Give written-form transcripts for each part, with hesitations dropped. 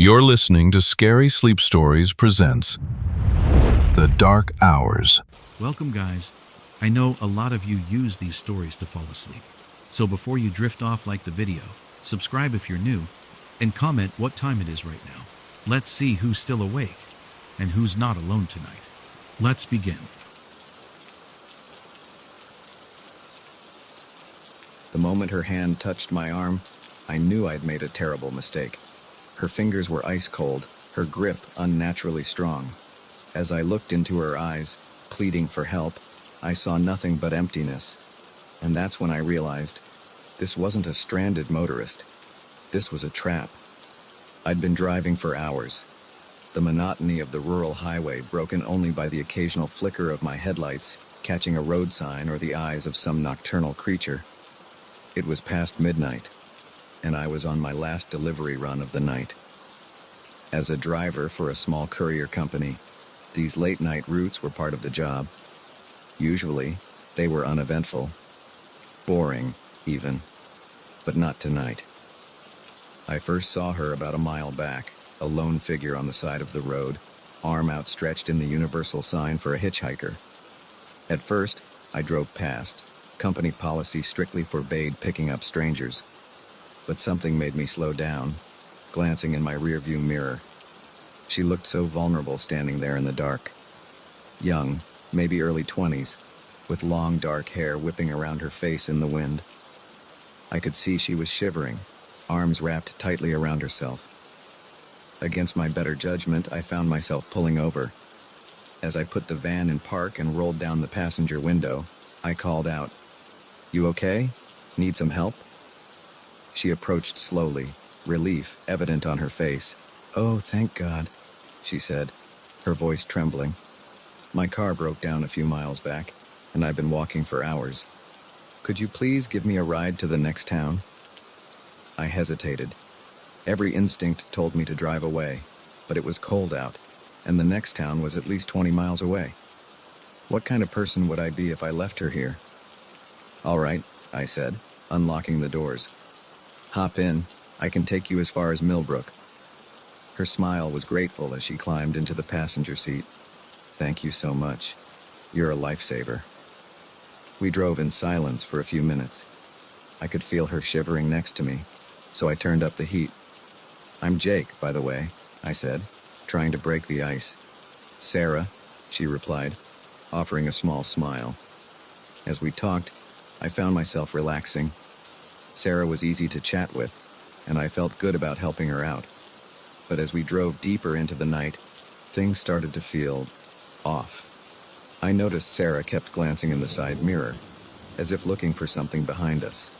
You're listening to Scary Sleep Stories presents The Dark Hours. Welcome, guys. I know a lot of you use these stories to fall asleep. So before you drift off like the video, subscribe if you're new, and comment what time it is right now. Let's see who's still awake and who's not alone tonight. Let's begin. The moment her hand touched my arm, I knew I'd made a terrible mistake. Her fingers were ice cold, her grip unnaturally strong. As I looked into her eyes, pleading for help, I saw nothing but emptiness. And that's when I realized this wasn't a stranded motorist. This was a trap. I'd been driving for hours. The monotony of the rural highway broken only by the occasional flicker of my headlights, catching a road sign or the eyes of some nocturnal creature. It was past midnight, and I was on my last delivery run of the night. As a driver for a small courier company, these late-night routes were part of the job. Usually, they were uneventful. Boring, even. But not tonight. I first saw her about a mile back, a lone figure on the side of the road, arm outstretched in the universal sign for a hitchhiker. At first, I drove past. Company policy strictly forbade picking up strangers. But something made me slow down, glancing in my rearview mirror. She looked so vulnerable standing there in the dark. Young, maybe early 20s, with long dark hair whipping around her face in the wind. I could see she was shivering, arms wrapped tightly around herself. Against my better judgment, I found myself pulling over. As I put the van in park and rolled down the passenger window, I called out, "You okay? Need some help?" She approached slowly, relief evident on her face. "Oh, thank God," she said, her voice trembling. "My car broke down a few miles back, and I've been walking for hours. Could you please give me a ride to the next town?" I hesitated. Every instinct told me to drive away, but it was cold out, and the next town was at least 20 miles away. What kind of person would I be if I left her here? "All right," I said, unlocking the doors. "Hop in. I can take you as far as Millbrook." Her smile was grateful as she climbed into the passenger seat. "Thank you so much. You're a lifesaver." We drove in silence for a few minutes. I could feel her shivering next to me, so I turned up the heat. "I'm Jake, by the way," I said, trying to break the ice. "Sarah," she replied, offering a small smile. As we talked, I found myself relaxing. Sarah was easy to chat with, and I felt good about helping her out. But as we drove deeper into the night, things started to feel off. I noticed Sarah kept glancing in the side mirror, as if looking for something behind us.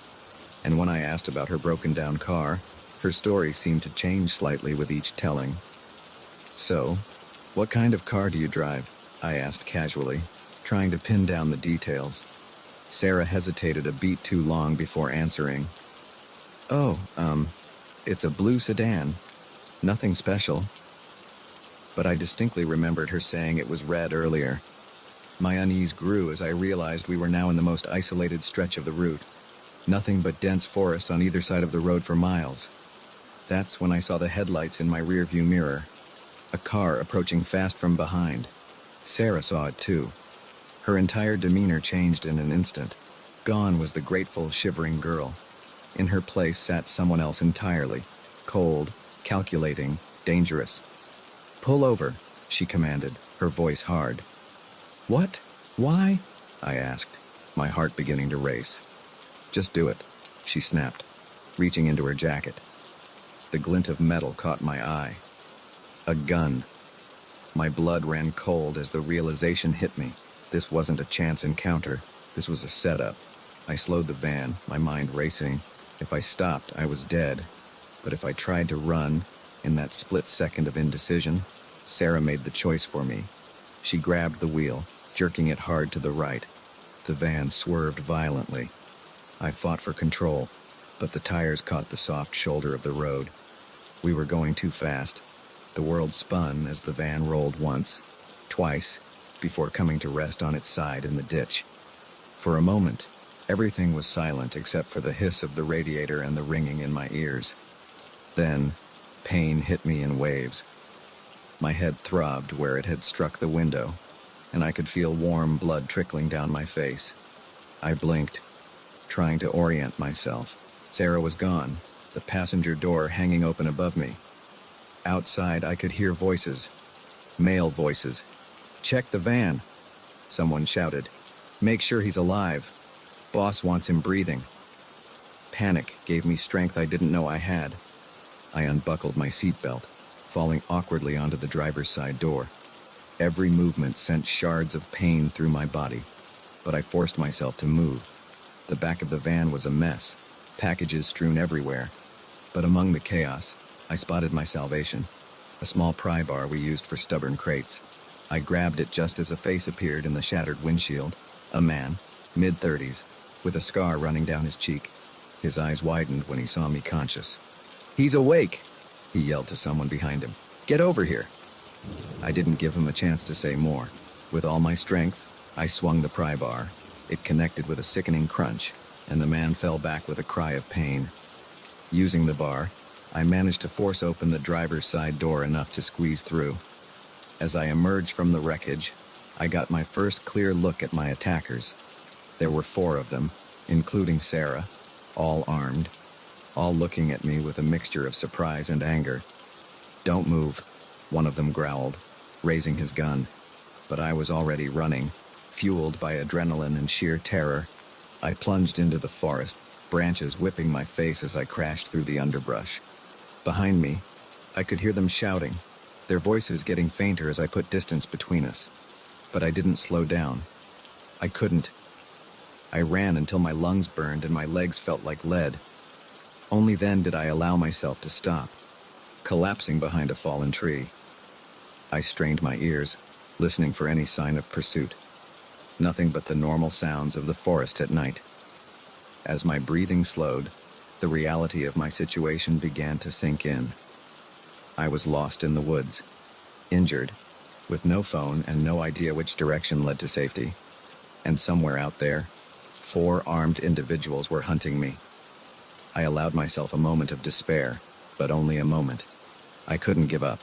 And when I asked about her broken-down car, her story seemed to change slightly with each telling. "So, what kind of car do you drive?" I asked casually, trying to pin down the details. Sarah hesitated a beat too long before answering. "Oh, it's a blue sedan. Nothing special." But I distinctly remembered her saying it was red earlier. My unease grew as I realized we were now in the most isolated stretch of the route. Nothing but dense forest on either side of the road for miles. That's when I saw the headlights in my rearview mirror. A car approaching fast from behind. Sarah saw it too. Her entire demeanor changed in an instant. Gone was the grateful, shivering girl. In her place sat someone else entirely. Cold, calculating, dangerous. "Pull over," she commanded, her voice hard. "What? Why?" I asked, my heart beginning to race. "Just do it," she snapped, reaching into her jacket. The glint of metal caught my eye. A gun. My blood ran cold as the realization hit me. This wasn't a chance encounter. This was a setup. I slowed the van, my mind racing. If I stopped, I was dead. But if I tried to run, in that split second of indecision, Sarah made the choice for me. She grabbed the wheel, jerking it hard to the right. The van swerved violently. I fought for control, but the tires caught the soft shoulder of the road. We were going too fast. The world spun as the van rolled once, twice, before coming to rest on its side in the ditch. For a moment, everything was silent except for the hiss of the radiator and the ringing in my ears. Then, Pain hit me in waves. My head throbbed where it had struck the window, and I could feel warm blood trickling down my face. I blinked, trying to orient myself. Sarah was gone, the passenger door hanging open above me. Outside, I could hear voices. Male voices. "Check the van," someone shouted. "Make sure he's alive. Boss wants him breathing." Panic gave me strength I didn't know I had. I unbuckled my seatbelt, falling awkwardly onto the driver's side door. Every movement sent shards of pain through my body, but I forced myself to move. The back of the van was a mess, packages strewn everywhere. But among the chaos, I spotted my salvation, a small pry bar we used for stubborn crates. I grabbed it just as a face appeared in the shattered windshield, a man, mid-30s, with a scar running down his cheek. His eyes widened when he saw me conscious. "He's awake!" he yelled to someone behind him. "Get over here!" I didn't give him a chance to say more. With all my strength, I swung the pry bar. It connected with a sickening crunch, and the man fell back with a cry of pain. Using the bar, I managed to force open the driver's side door enough to squeeze through. As I emerged from the wreckage, I got my first clear look at my attackers. There were 4 of them, including Sarah, all armed, all looking at me with a mixture of surprise and anger. "Don't move," one of them growled, raising his gun. But I was already running, fueled by adrenaline and sheer terror. I plunged into the forest, branches whipping my face as I crashed through the underbrush. Behind me, I could hear them shouting, their voices getting fainter as I put distance between us. But I didn't slow down. I couldn't. I ran until my lungs burned and my legs felt like lead. Only then did I allow myself to stop, collapsing behind a fallen tree. I strained my ears, listening for any sign of pursuit. Nothing but the normal sounds of the forest at night. As my breathing slowed, the reality of my situation began to sink in. I was lost in the woods, injured, with no phone and no idea which direction led to safety. And somewhere out there, 4 armed individuals were hunting me. I allowed myself a moment of despair, but only a moment. I couldn't give up.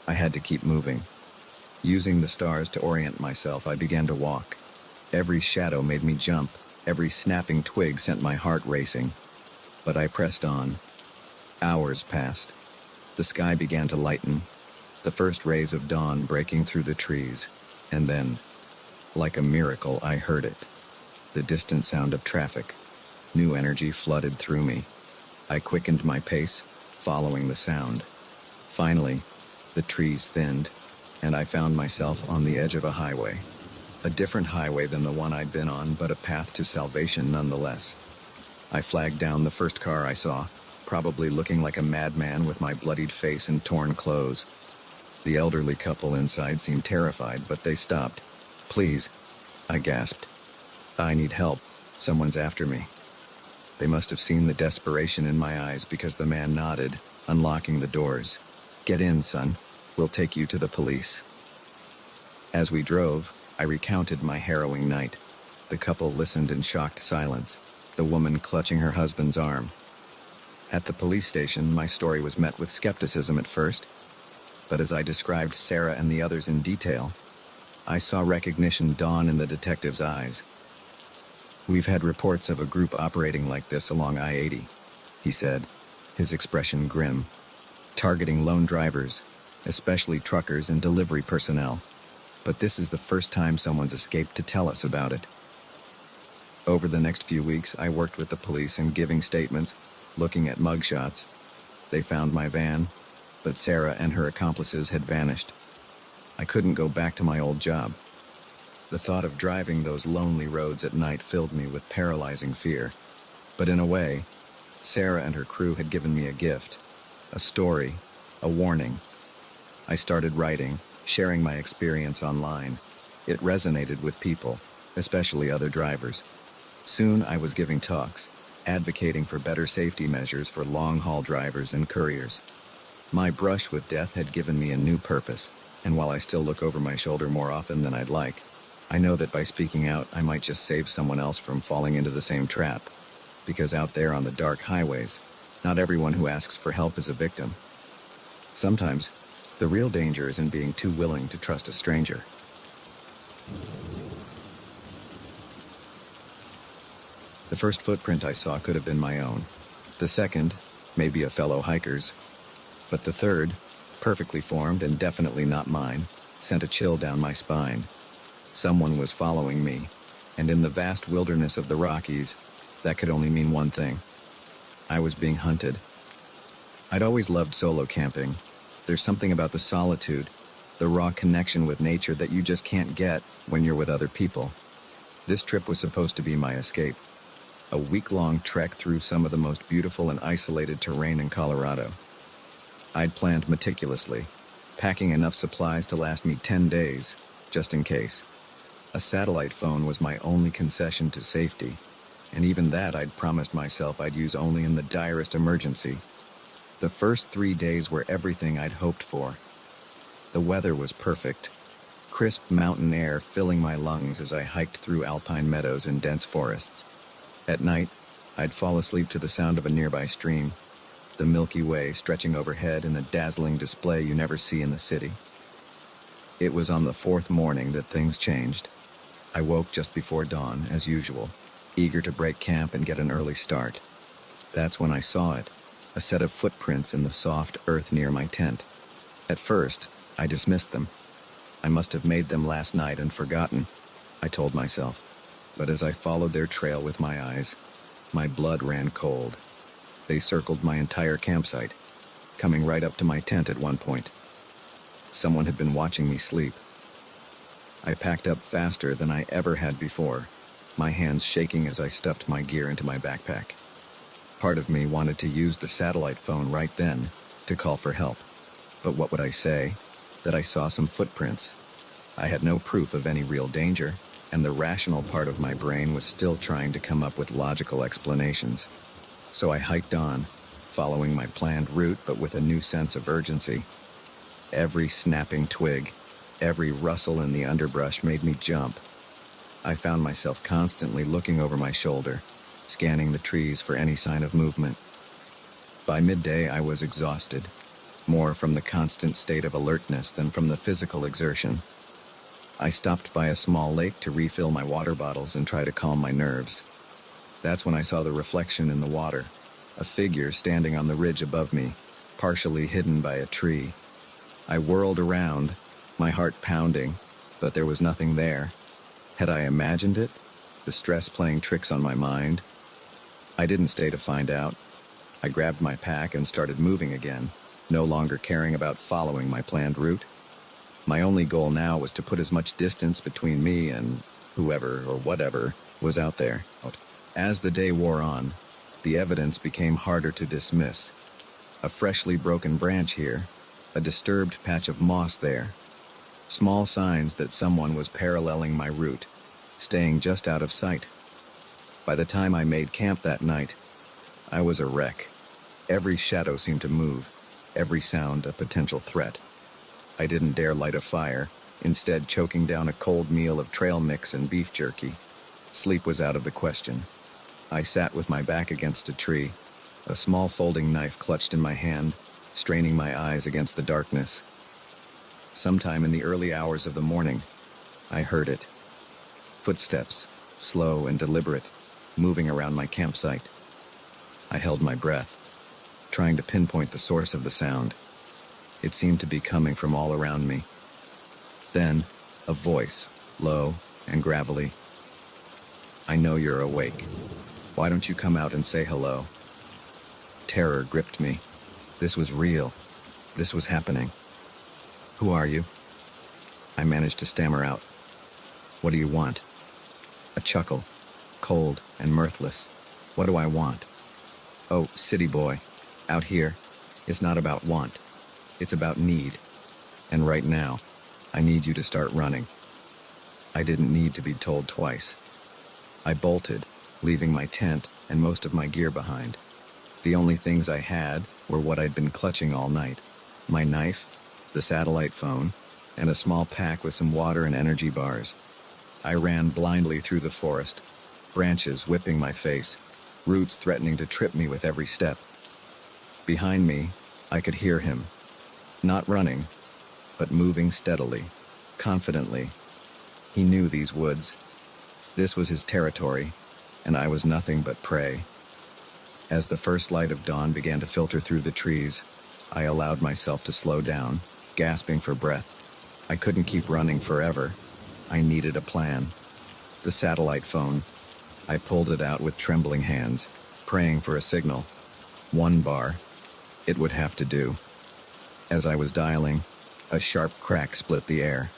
I had to keep moving. Using the stars to orient myself, I began to walk. Every shadow made me jump. Every snapping twig sent my heart racing. But I pressed on. Hours passed. The sky began to lighten, the first rays of dawn breaking through the trees. And then, like a miracle, I heard it. The distant sound of traffic. New energy flooded through me. I quickened my pace, following the sound. Finally, the trees thinned, and I found myself on the edge of a highway. A different highway than the one I'd been on, but a path to salvation nonetheless. I flagged down the first car I saw, probably looking like a madman with my bloodied face and torn clothes. The elderly couple inside seemed terrified, but they stopped. "Please," I gasped. "I need help. Someone's after me." They must have seen the desperation in my eyes because the man nodded, unlocking the doors. "Get in, son. We'll take you to the police." As we drove, I recounted my harrowing night. The couple listened in shocked silence, the woman clutching her husband's arm. At the police station, my story was met with skepticism at first, but as I described Sarah and the others in detail, I saw recognition dawn in the detective's eyes. "We've had reports of a group operating like this along I-80, he said, his expression grim. "Targeting lone drivers, especially truckers and delivery personnel. But this is the first time someone's escaped to tell us about it." Over the next few weeks, I worked with the police in giving statements, looking at mugshots. They found my van, but Sarah and her accomplices had vanished. I couldn't go back to my old job. The thought of driving those lonely roads at night filled me with paralyzing fear. But in a way, Sarah and her crew had given me a gift, a story, a warning. I started writing, sharing my experience online. It resonated with people, especially other drivers. Soon I was giving talks, advocating for better safety measures for long-haul drivers and couriers. My brush with death had given me a new purpose, and while I still look over my shoulder more often than I'd like, I know that by speaking out, I might just save someone else from falling into the same trap. Because out there on the dark highways, not everyone who asks for help is a victim. Sometimes, the real danger is in being too willing to trust a stranger. The first footprint I saw could have been my own. The second, maybe a fellow hiker's. But the third, perfectly formed and definitely not mine, sent a chill down my spine. Someone was following me, and in the vast wilderness of the Rockies, that could only mean one thing. I was being hunted. I'd always loved solo camping. There's something about the solitude, the raw connection with nature that you just can't get when you're with other people. This trip was supposed to be my escape. A week-long trek through some of the most beautiful and isolated terrain in Colorado. I'd planned meticulously, packing enough supplies to last me 10 days, just in case. A satellite phone was my only concession to safety, and even that I'd promised myself I'd use only in the direst emergency. The first 3 days were everything I'd hoped for. The weather was perfect, crisp mountain air filling my lungs as I hiked through alpine meadows and dense forests. At night, I'd fall asleep to the sound of a nearby stream, the Milky Way stretching overhead in a dazzling display you never see in the city. It was on the fourth morning that things changed. I woke just before dawn, as usual, eager to break camp and get an early start. That's when I saw it, a set of footprints in the soft earth near my tent. At first, I dismissed them. I must have made them last night and forgotten, I told myself. But as I followed their trail with my eyes, my blood ran cold. They circled my entire campsite, coming right up to my tent at one point. Someone had been watching me sleep. I packed up faster than I ever had before, my hands shaking as I stuffed my gear into my backpack. Part of me wanted to use the satellite phone right then to call for help. But what would I say? That I saw some footprints. I had no proof of any real danger, and the rational part of my brain was still trying to come up with logical explanations. So I hiked on, following my planned route but with a new sense of urgency. Every snapping twig, every rustle in the underbrush made me jump. I found myself constantly looking over my shoulder, scanning the trees for any sign of movement. By midday, I was exhausted, more from the constant state of alertness than from the physical exertion. I stopped by a small lake to refill my water bottles and try to calm my nerves. That's when I saw the reflection in the water, a figure standing on the ridge above me, partially hidden by a tree. I whirled around, my heart pounding, but there was nothing there. Had I imagined it? The stress playing tricks on my mind? I didn't stay to find out. I grabbed my pack and started moving again, no longer caring about following my planned route. My only goal now was to put as much distance between me and whoever or whatever was out there. As the day wore on, the evidence became harder to dismiss. A freshly broken branch here, a disturbed patch of moss there. Small signs that someone was paralleling my route, staying just out of sight. By the time I made camp that night, I was a wreck. Every shadow seemed to move, every sound a potential threat. I didn't dare light a fire, instead choking down a cold meal of trail mix and beef jerky. Sleep was out of the question. I sat with my back against a tree, a small folding knife clutched in my hand, straining my eyes against the darkness. Sometime in the early hours of the morning, I heard it. Footsteps, slow and deliberate, moving around my campsite. I held my breath, trying to pinpoint the source of the sound. It seemed to be coming from all around me. Then, a voice, low and gravelly. "I know you're awake. Why don't you come out and say hello?" Terror gripped me. This was real. This was happening. "Who are you?" I managed to stammer out. "What do you want?" A chuckle, cold and mirthless. "What do I want?" "Oh, city boy, out here, it's not about want. It's about need. And right now, I need you to start running." I didn't need to be told twice. I bolted, leaving my tent and most of my gear behind. The only things I had were what I'd been clutching all night: my knife, the satellite phone, and a small pack with some water and energy bars. I ran blindly through the forest, branches whipping my face, roots threatening to trip me with every step. Behind me, I could hear him, Not running, but moving steadily, confidently. He knew these woods. This was his territory, and I was nothing but prey. As the first light of dawn began to filter through the trees, I allowed myself to slow down, gasping for breath. I couldn't keep running forever. I needed a plan. The satellite phone. I pulled it out with trembling hands, praying for a signal. 1 bar. It would have to do. As I was dialing, a sharp crack split the air.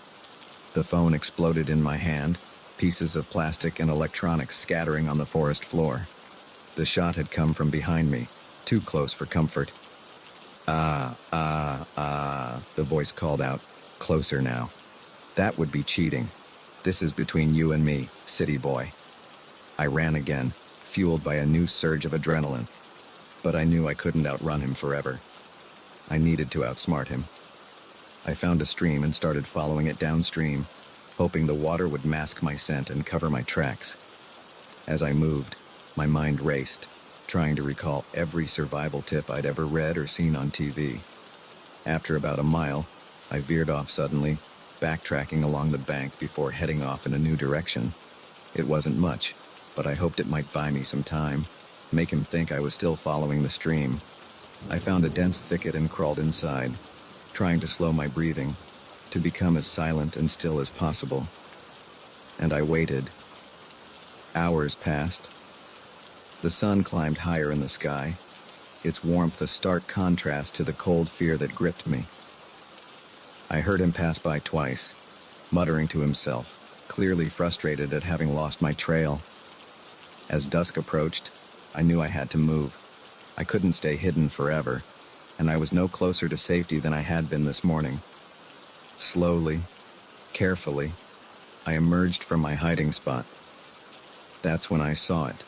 The phone exploded in my hand, pieces of plastic and electronics scattering on the forest floor. The shot had come from behind me, too close for comfort. The voice called out, closer now. That would be cheating. This is between you and me, city boy. I ran again, fueled by a new surge of adrenaline. But I knew I couldn't outrun him forever. I needed to outsmart him. I found a stream and started following it downstream, hoping the water would mask my scent and cover my tracks. As I moved, my mind raced, trying to recall every survival tip I'd ever read or seen on TV. After about a mile, I veered off suddenly, backtracking along the bank before heading off in a new direction. It wasn't much, but I hoped it might buy me some time, make him think I was still following the stream. I found a dense thicket and crawled inside, trying to slow my breathing, to become as silent and still as possible. And I waited. Hours passed. The sun climbed higher in the sky, its warmth a stark contrast to the cold fear that gripped me. I heard him pass by twice, muttering to himself, clearly frustrated at having lost my trail. As dusk approached, I knew I had to move. I couldn't stay hidden forever, and I was no closer to safety than I had been this morning. Slowly, carefully, I emerged from my hiding spot. That's when I saw it.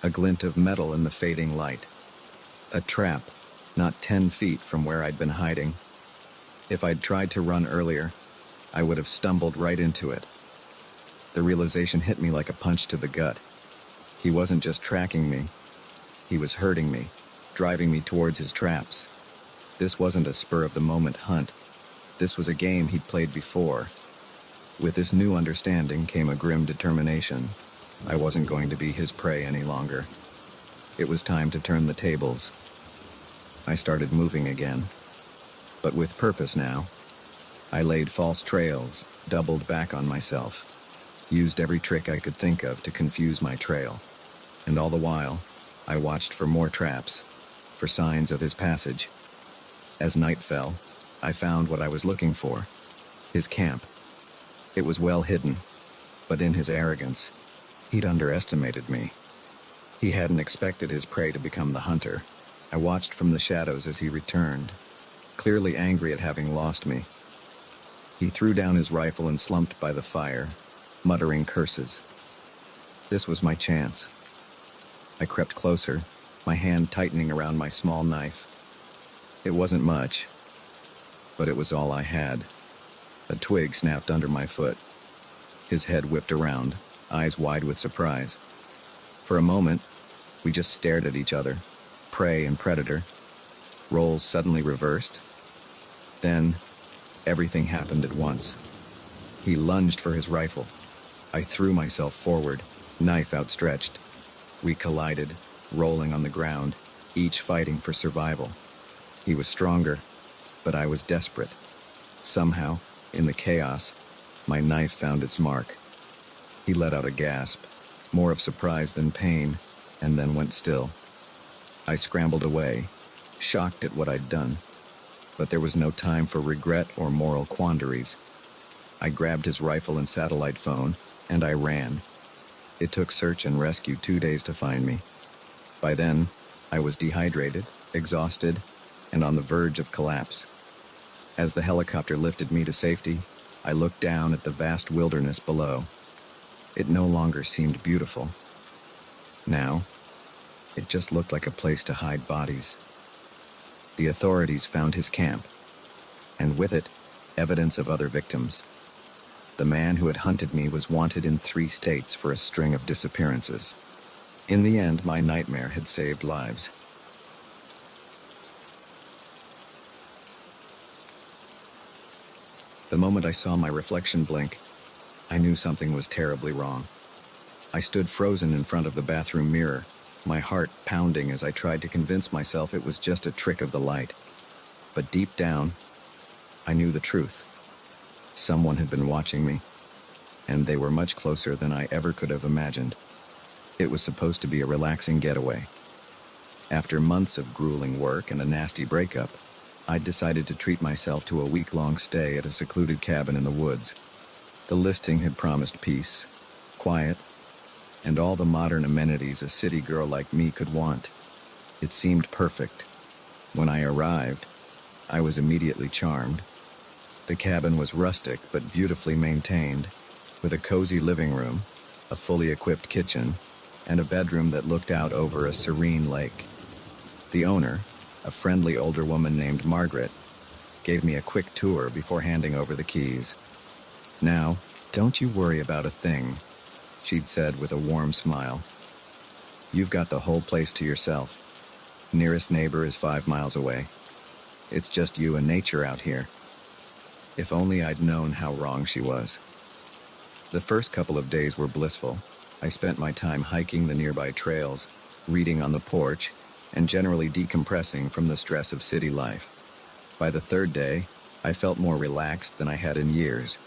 A glint of metal in the fading light. A trap, not 10 feet from where I'd been hiding. If I'd tried to run earlier, I would have stumbled right into it. The realization hit me like a punch to the gut. He wasn't just tracking me. He was hurting me, driving me towards his traps. This wasn't a spur-of-the-moment hunt. This was a game he'd played before. With this new understanding came a grim determination. I wasn't going to be his prey any longer. It was time to turn the tables. I started moving again, but with purpose now. I laid false trails, doubled back on myself, used every trick I could think of to confuse my trail. And all the while, I watched for more traps, for signs of his passage. As night fell, I found what I was looking for, his camp. It was well hidden, but in his arrogance, he'd underestimated me. He hadn't expected his prey to become the hunter. I watched from the shadows as he returned, clearly angry at having lost me. He threw down his rifle and slumped by the fire, muttering curses. This was my chance. I crept closer, my hand tightening around my small knife. It wasn't much, but it was all I had. A twig snapped under my foot. His head whipped around, eyes wide with surprise. For a moment, we just stared at each other, prey and predator. Roles suddenly reversed. Then, everything happened at once. He lunged for his rifle. I threw myself forward, knife outstretched. We collided, rolling on the ground, each fighting for survival. He was stronger, but I was desperate. Somehow, in the chaos, my knife found its mark. He let out a gasp, more of surprise than pain, and then went still. I scrambled away, shocked at what I'd done. But there was no time for regret or moral quandaries. I grabbed his rifle and satellite phone, and I ran. It took search and rescue 2 days to find me. By then, I was dehydrated, exhausted, and on the verge of collapse. As the helicopter lifted me to safety, I looked down at the vast wilderness below. It no longer seemed beautiful. Now, it just looked like a place to hide bodies. The authorities found his camp, and with it, evidence of other victims. The man who had hunted me was wanted in 3 states for a string of disappearances. In the end, my nightmare had saved lives. The moment I saw my reflection blink, I knew something was terribly wrong. I stood frozen in front of the bathroom mirror, my heart pounding as I tried to convince myself it was just a trick of the light. But deep down, I knew the truth. Someone had been watching me, and they were much closer than I ever could have imagined. It was supposed to be a relaxing getaway. After months of grueling work and a nasty breakup, I'd decided to treat myself to a week-long stay at a secluded cabin in the woods. The listing had promised peace, quiet, and all the modern amenities a city girl like me could want. It seemed perfect. When I arrived, I was immediately charmed. The cabin was rustic but beautifully maintained, with a cozy living room, a fully equipped kitchen, and a bedroom that looked out over a serene lake. The owner, a friendly older woman named Margaret, gave me a quick tour before handing over the keys. "Now, don't you worry about a thing," she'd said with a warm smile. "You've got the whole place to yourself. Nearest neighbor is 5 miles away. It's just you and nature out here." If only I'd known how wrong she was. The first couple of days were blissful. I spent my time hiking the nearby trails, reading on the porch, and generally decompressing from the stress of city life. By the third day, I felt more relaxed than I had in years.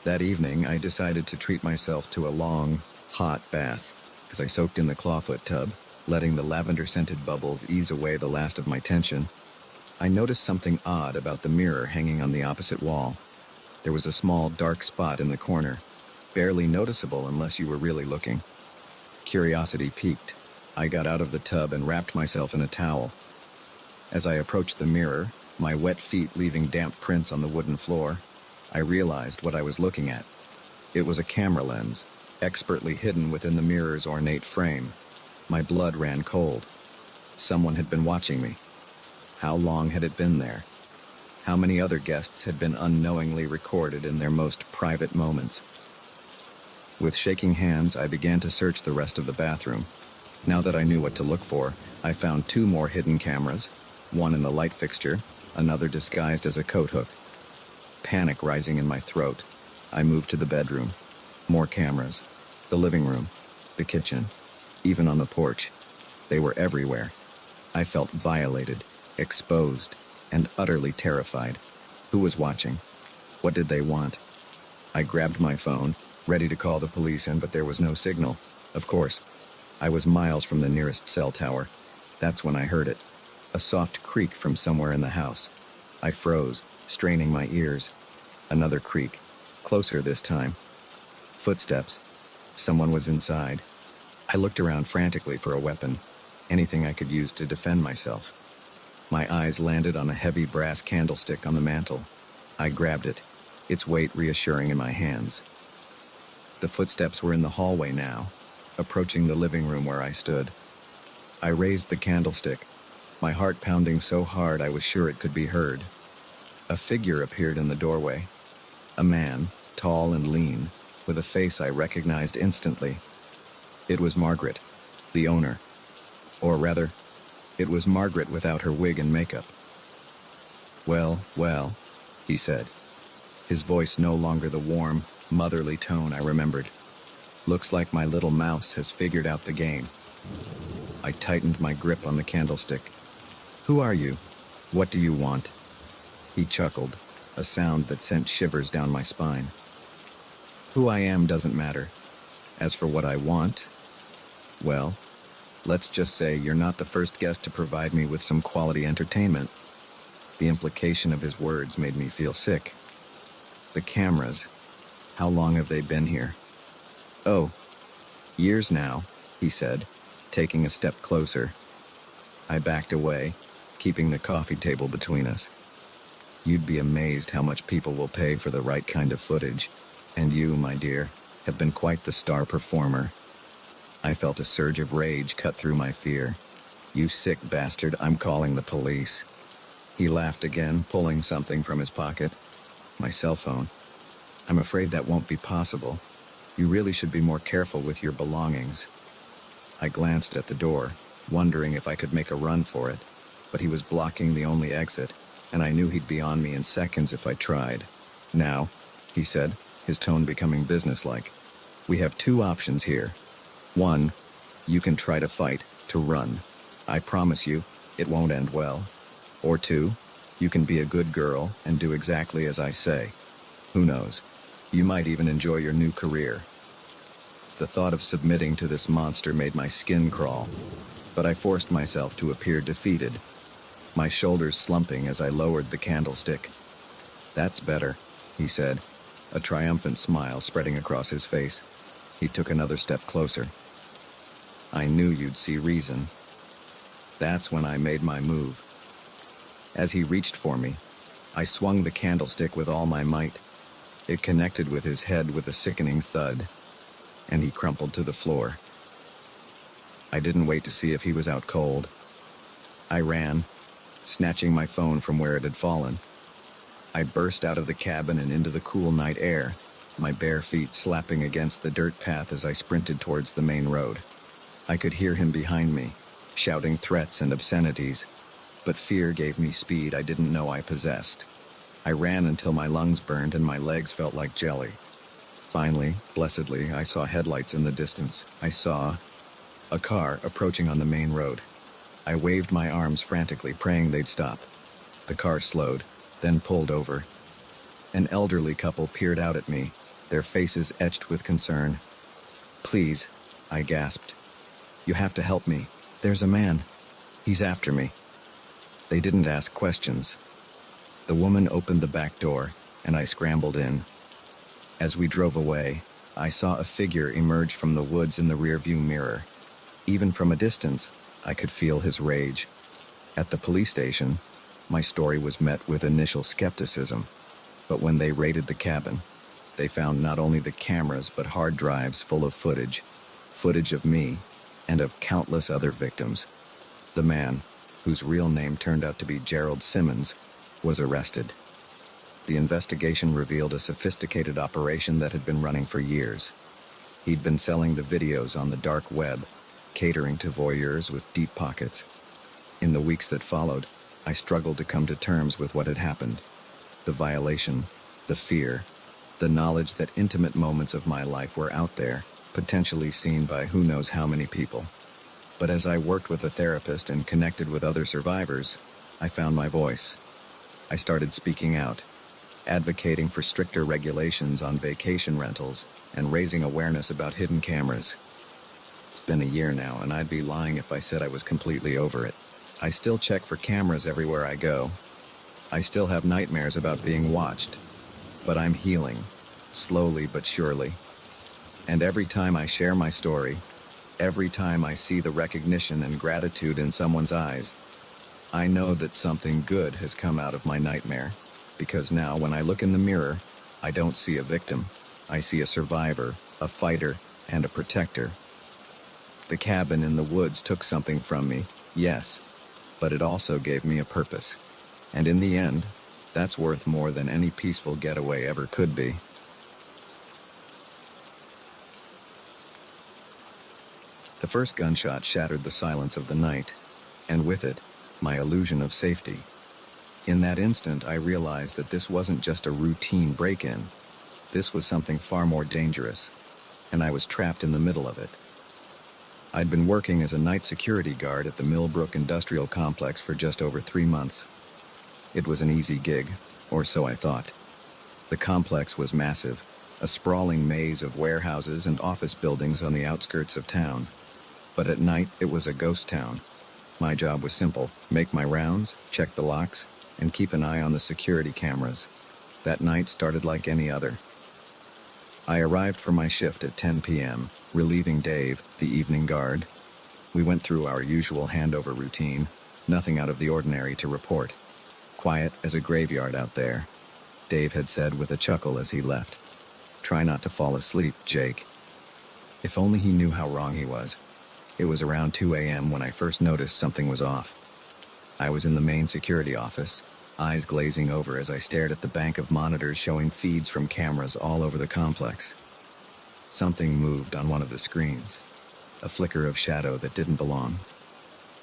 That evening, I decided to treat myself to a long, hot bath. As I soaked in the clawfoot tub, letting the lavender-scented bubbles ease away the last of my tension, I noticed something odd about the mirror hanging on the opposite wall. There was a small, dark spot in the corner, barely noticeable unless you were really looking. Curiosity piqued. I got out of the tub and wrapped myself in a towel. As I approached the mirror, my wet feet leaving damp prints on the wooden floor, I realized what I was looking at. It was a camera lens, expertly hidden within the mirror's ornate frame. My blood ran cold. Someone had been watching me. How long had it been there? How many other guests had been unknowingly recorded in their most private moments? With shaking hands, I began to search the rest of the bathroom. Now that I knew what to look for, I found 2 more hidden cameras, one in the light fixture, another disguised as a coat hook. Panic rising in my throat, I moved to the bedroom. More cameras. The living room. The kitchen. Even on the porch. They were everywhere. I felt violated, exposed, and utterly terrified. Who was watching? What did they want? I grabbed my phone, ready to call the police in, but there was no signal. Of course. I was miles from the nearest cell tower. That's when I heard it. A soft creak from somewhere in the house. I froze, straining my ears. Another creak. Closer this time. Footsteps. Someone was inside. I looked around frantically for a weapon. Anything I could use to defend myself. My eyes landed on a heavy brass candlestick on the mantel. I grabbed it, its weight reassuring in my hands. The footsteps were in the hallway now, approaching the living room where I stood. I raised the candlestick, my heart pounding so hard I was sure it could be heard. A figure appeared in the doorway. A man, tall and lean, with a face I recognized instantly. It was Margaret, the owner. Or rather, it was Margaret without her wig and makeup. "Well, well," he said, his voice no longer the warm, motherly tone I remembered. "Looks like my little mouse has figured out the game." I tightened my grip on the candlestick. "Who are you? What do you want?" He chuckled, a sound that sent shivers down my spine. "Who I am doesn't matter. As for what I want, well, let's just say you're not the first guest to provide me with some quality entertainment." The implication of his words made me feel sick. "The cameras, how long have they been here?" "Oh, years now," he said, taking a step closer. I backed away, keeping the coffee table between us. "You'd be amazed how much people will pay for the right kind of footage, and you, my dear, have been quite the star performer." I felt a surge of rage cut through my fear. "You sick bastard, I'm calling the police." He laughed again, pulling something from his pocket. My cell phone. "I'm afraid that won't be possible. You really should be more careful with your belongings." I glanced at the door, wondering if I could make a run for it, but he was blocking the only exit, and I knew he'd be on me in seconds if I tried. Now, he said, his tone becoming businesslike, we have two options here. One, you can try to fight, to run. I promise you, it won't end well. Or two, you can be a good girl and do exactly as I say. Who knows? You might even enjoy your new career. The thought of submitting to this monster made my skin crawl, but I forced myself to appear defeated, my shoulders slumping as I lowered the candlestick. That's better, he said, a triumphant smile spreading across his face. He took another step closer. I knew you'd see reason. That's when I made my move. As he reached for me, I swung the candlestick with all my might. It connected with his head with a sickening thud, and he crumpled to the floor. I didn't wait to see if he was out cold. I ran, snatching my phone from where it had fallen. I burst out of the cabin and into the cool night air, my bare feet slapping against the dirt path as I sprinted towards the main road. I could hear him behind me, shouting threats and obscenities, but fear gave me speed I didn't know I possessed. I ran until my lungs burned and my legs felt like jelly. Finally, blessedly, I saw headlights in the distance. I saw a car approaching on the main road. I waved my arms frantically, praying they'd stop. The car slowed, then pulled over. An elderly couple peered out at me, their faces etched with concern. "Please," I gasped. "You have to help me. There's a man. He's after me." They didn't ask questions. The woman opened the back door, and I scrambled in. As we drove away, I saw a figure emerge from the woods in the rearview mirror. Even from a distance, I could feel his rage. At the police station, my story was met with initial skepticism, but when they raided the cabin, they found not only the cameras but hard drives full of footage of me and of countless other victims. The man, whose real name turned out to be Gerald Simmons, was arrested. The investigation revealed a sophisticated operation that had been running for years. He'd been selling the videos on the dark web, catering to voyeurs with deep pockets. In the weeks that followed, I struggled to come to terms with what had happened. The violation, the fear, the knowledge that intimate moments of my life were out there, potentially seen by who knows how many people. But as I worked with a therapist and connected with other survivors, I found my voice. I started speaking out, advocating for stricter regulations on vacation rentals and raising awareness about hidden cameras. It's been a year now, and I'd be lying if I said I was completely over it. I still check for cameras everywhere I go. I still have nightmares about being watched, but I'm healing, slowly but surely. And every time I share my story, every time I see the recognition and gratitude in someone's eyes, I know that something good has come out of my nightmare, because now when I look in the mirror, I don't see a victim. I see a survivor, a fighter, and a protector. The cabin in the woods took something from me, yes, but it also gave me a purpose. And in the end, that's worth more than any peaceful getaway ever could be. The first gunshot shattered the silence of the night, and with it, my illusion of safety. In that instant, I realized that this wasn't just a routine break-in. This was something far more dangerous, and I was trapped in the middle of it. I'd been working as a night security guard at the Millbrook Industrial Complex for just over 3 months. It was an easy gig, or so I thought. The complex was massive, a sprawling maze of warehouses and office buildings on the outskirts of town. But at night, it was a ghost town. My job was simple: make my rounds, check the locks, and keep an eye on the security cameras. That night started like any other. I arrived for my shift at 10 p.m., relieving Dave, the evening guard. We went through our usual handover routine, nothing out of the ordinary to report. Quiet as a graveyard out there, Dave had said with a chuckle as he left. "Try not to fall asleep, Jake." If only he knew how wrong he was. It was around 2 a.m. when I first noticed something was off. I was in the main security office, eyes glazing over as I stared at the bank of monitors showing feeds from cameras all over the complex. Something moved on one of the screens, a flicker of shadow that didn't belong.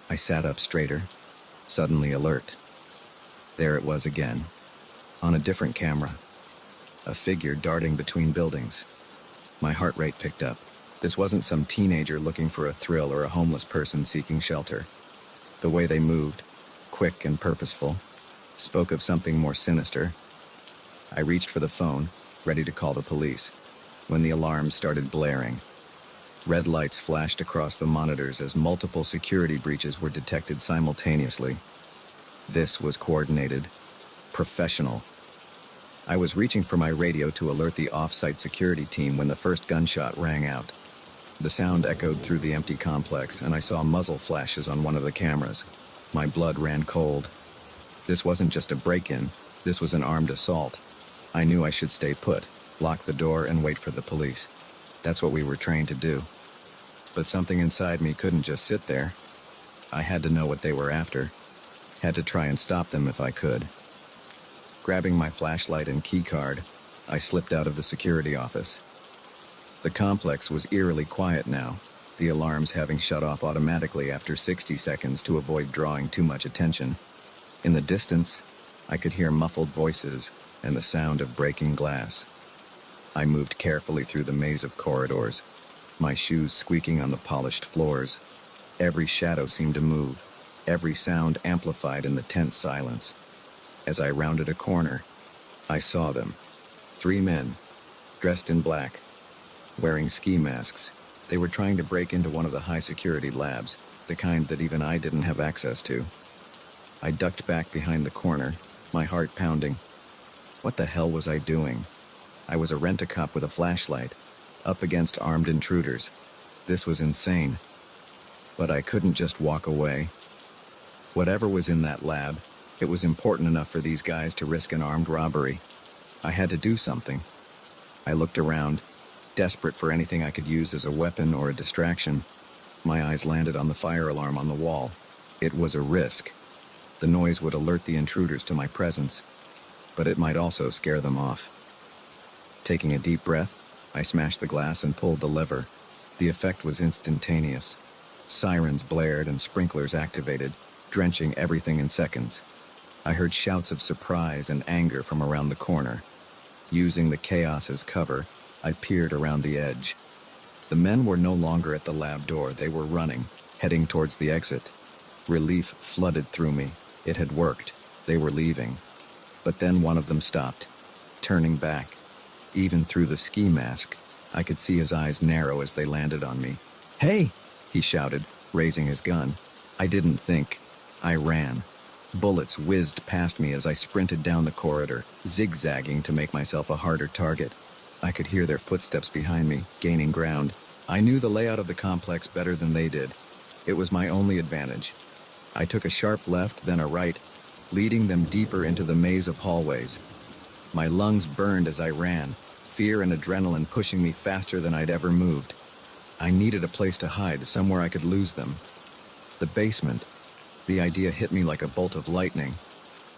I sat up straighter, suddenly alert. There it was again, on a different camera. a figure darting between buildings. My heart rate picked up. This wasn't some teenager looking for a thrill or a homeless person seeking shelter. The way they moved, quick and purposeful, spoke of something more sinister. I reached for the phone, ready to call the police, when the alarms started blaring. Red lights flashed across the monitors as multiple security breaches were detected simultaneously. This was coordinated, professional. I was reaching for my radio to alert the off-site security team when the first gunshot rang out. The sound echoed through the empty complex, and I saw muzzle flashes on one of the cameras. My blood ran cold. This wasn't just a break-in, this was an armed assault. I knew I should stay put, lock the door, and wait for the police. That's what we were trained to do. But something inside me couldn't just sit there. I had to know what they were after. Had to try and stop them if I could. Grabbing my flashlight and keycard, I slipped out of the security office. The complex was eerily quiet now, the alarms having shut off automatically after 60 seconds to avoid drawing too much attention. In the distance, I could hear muffled voices and the sound of breaking glass. I moved carefully through the maze of corridors, my shoes squeaking on the polished floors. Every shadow seemed to move, every sound amplified in the tense silence. As I rounded a corner, I saw them. 3 men, dressed in black, wearing ski masks. They were trying to break into one of the high-security labs, the kind that even I didn't have access to. I ducked back behind the corner, my heart pounding. What the hell was I doing? I was a rent-a-cop with a flashlight, up against armed intruders. This was insane. But I couldn't just walk away. Whatever was in that lab, it was important enough for these guys to risk an armed robbery. I had to do something. I looked around, desperate for anything I could use as a weapon or a distraction. My eyes landed on the fire alarm on the wall. It was a risk. The noise would alert the intruders to my presence, but it might also scare them off. Taking a deep breath, I smashed the glass and pulled the lever. The effect was instantaneous. Sirens blared and sprinklers activated, drenching everything in seconds. I heard shouts of surprise and anger from around the corner. Using the chaos as cover, I peered around the edge. The men were no longer at the lab door. They were running, heading towards the exit. Relief flooded through me. It had worked. They were leaving. But then one of them stopped, turning back. Even through the ski mask, I could see his eyes narrow as they landed on me. "Hey!" he shouted, raising his gun. I didn't think. I ran. Bullets whizzed past me as I sprinted down the corridor, zigzagging to make myself a harder target. I could hear their footsteps behind me, gaining ground. I knew the layout of the complex better than they did. It was my only advantage. I took a sharp left, then a right, leading them deeper into the maze of hallways. My lungs burned as I ran, fear and adrenaline pushing me faster than I'd ever moved. I needed a place to hide, somewhere I could lose them. The basement. The idea hit me like a bolt of lightning.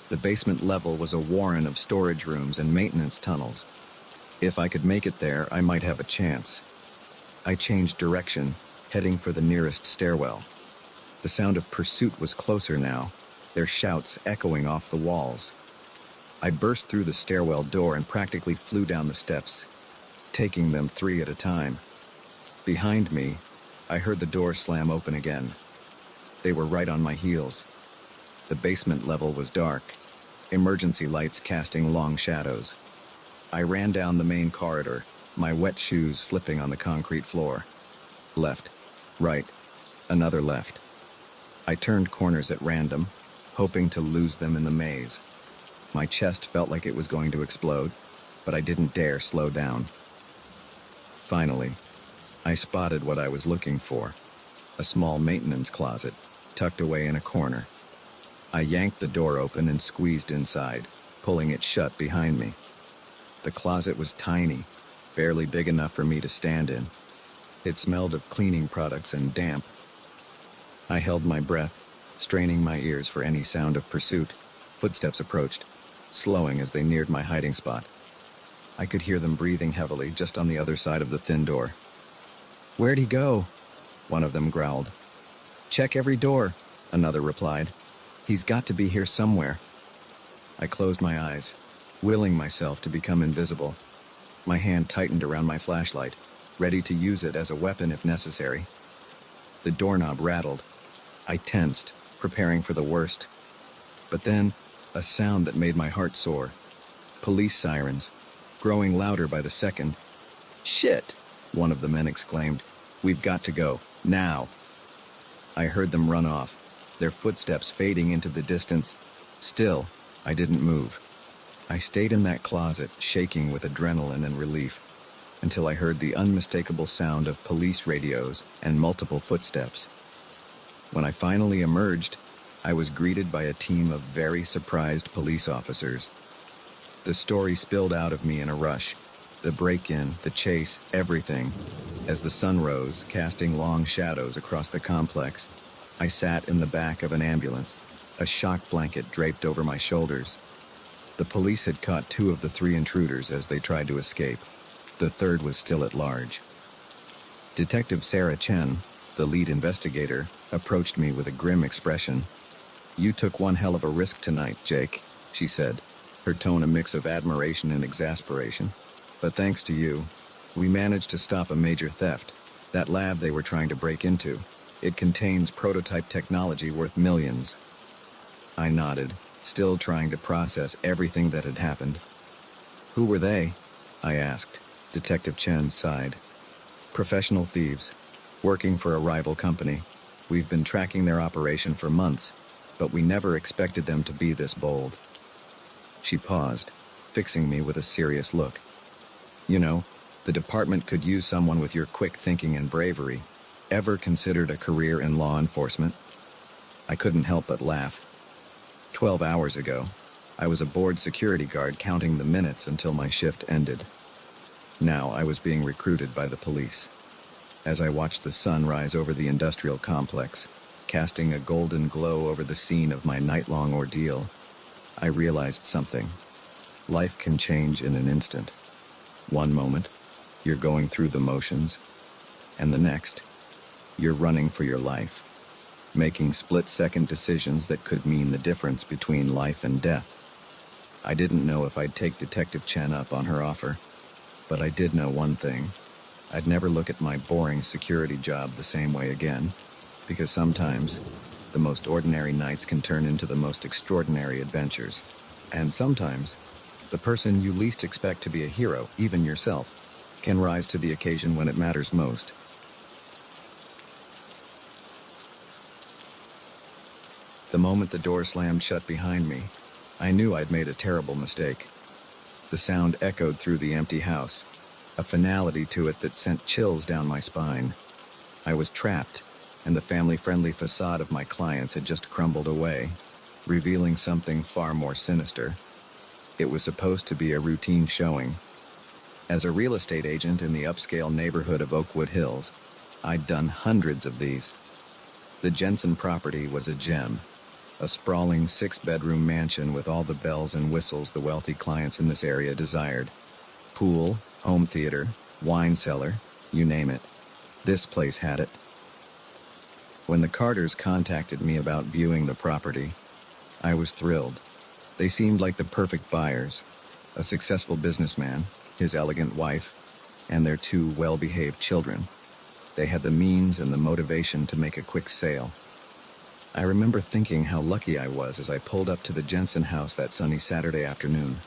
The basement level was a warren of storage rooms and maintenance tunnels. If I could make it there, I might have a chance. I changed direction, heading for the nearest stairwell. The sound of pursuit was closer now, their shouts echoing off the walls. I burst through the stairwell door and practically flew down the steps, taking them 3 at a time. Behind me, I heard the door slam open again. They were right on my heels. The basement level was dark, emergency lights casting long shadows. I ran down the main corridor, my wet shoes slipping on the concrete floor. Left, right, another left. I turned corners at random, hoping to lose them in the maze. My chest felt like it was going to explode, but I didn't dare slow down. Finally, I spotted what I was looking for, a small maintenance closet, tucked away in a corner. I yanked the door open and squeezed inside, pulling it shut behind me. The closet was tiny, barely big enough for me to stand in. It smelled of cleaning products and damp. I held my breath, straining my ears for any sound of pursuit. Footsteps approached, slowing as they neared my hiding spot. I could hear them breathing heavily just on the other side of the thin door. "Where'd he go?" one of them growled. "Check every door," another replied. "He's got to be here somewhere." I closed my eyes, willing myself to become invisible. My hand tightened around my flashlight, ready to use it as a weapon if necessary. The doorknob rattled. I tensed, preparing for the worst. But then, a sound that made my heart soar. Police sirens, growing louder by the second. "Shit!" one of the men exclaimed. "We've got to go, now!" I heard them run off, their footsteps fading into the distance. Still, I didn't move. I stayed in that closet, shaking with adrenaline and relief, until I heard the unmistakable sound of police radios and multiple footsteps. When I finally emerged, I was greeted by a team of very surprised police officers. The story spilled out of me in a rush. The break-in, the chase, everything. As the sun rose, casting long shadows across the complex, I sat in the back of an ambulance, a shock blanket draped over my shoulders. The police had caught 2 of the 3 intruders as they tried to escape. The third was still at large. Detective Sarah Chen, the lead investigator, approached me with a grim expression. "You took one hell of a risk tonight, Jake," she said, her tone a mix of admiration and exasperation. "But thanks to you, we managed to stop a major theft. That lab they were trying to break into, it contains prototype technology worth millions." I nodded, still trying to process everything that had happened. "Who were they?" I asked. Detective Chen sighed. "Professional thieves, working for a rival company. We've been tracking their operation for months, but we never expected them to be this bold." She paused, fixing me with a serious look. "You know, the department could use someone with your quick thinking and bravery. Ever considered a career in law enforcement?" I couldn't help but laugh. 12 hours ago, I was a bored security guard counting the minutes until my shift ended. Now I was being recruited by the police. As I watched the sun rise over the industrial complex, casting a golden glow over the scene of my night-long ordeal, I realized something. Life can change in an instant. One moment, you're going through the motions, and the next, you're running for your life, making split-second decisions that could mean the difference between life and death. I didn't know if I'd take Detective Chen up on her offer, but I did know one thing. I'd never look at my boring security job the same way again, because sometimes the most ordinary nights can turn into the most extraordinary adventures. And sometimes, the person you least expect to be a hero, even yourself, can rise to the occasion when it matters most. The moment the door slammed shut behind me, I knew I'd made a terrible mistake. The sound echoed through the empty house, a finality to it that sent chills down my spine. I was trapped, and the family-friendly facade of my clients had just crumbled away, revealing something far more sinister. It was supposed to be a routine showing. As a real estate agent in the upscale neighborhood of Oakwood Hills, I'd done hundreds of these. The Jensen property was a gem, a sprawling 6-bedroom mansion with all the bells and whistles the wealthy clients in this area desired. Pool, home theater, wine cellar, you name it. This place had it. When the Carters contacted me about viewing the property, I was thrilled. They seemed like the perfect buyers, a successful businessman, his elegant wife, and their 2 well-behaved children. They had the means and the motivation to make a quick sale. I remember thinking how lucky I was as I pulled up to the Jensen house that sunny Saturday afternoon.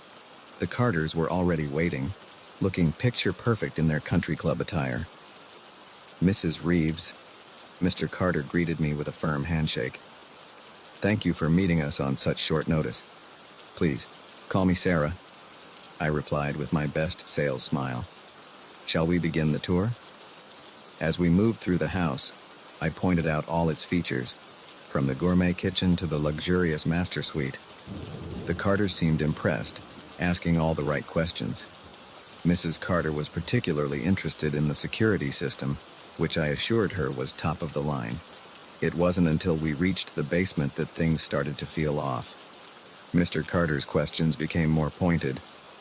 The Carters were already waiting, looking picture-perfect in their country club attire. "Mrs. Reeves," Mr. Carter greeted me with a firm handshake. "Thank you for meeting us on such short notice. Please, call me Sarah," I replied with my best sales smile. "Shall we begin the tour?" As we moved through the house, I pointed out all its features, from the gourmet kitchen to the luxurious master suite. The Carters seemed impressed, asking all the right questions. Mrs. Carter was particularly interested in the security system, which I assured her was top of the line. It wasn't until we reached the basement that things started to feel off. Mr. Carter's questions became more pointed,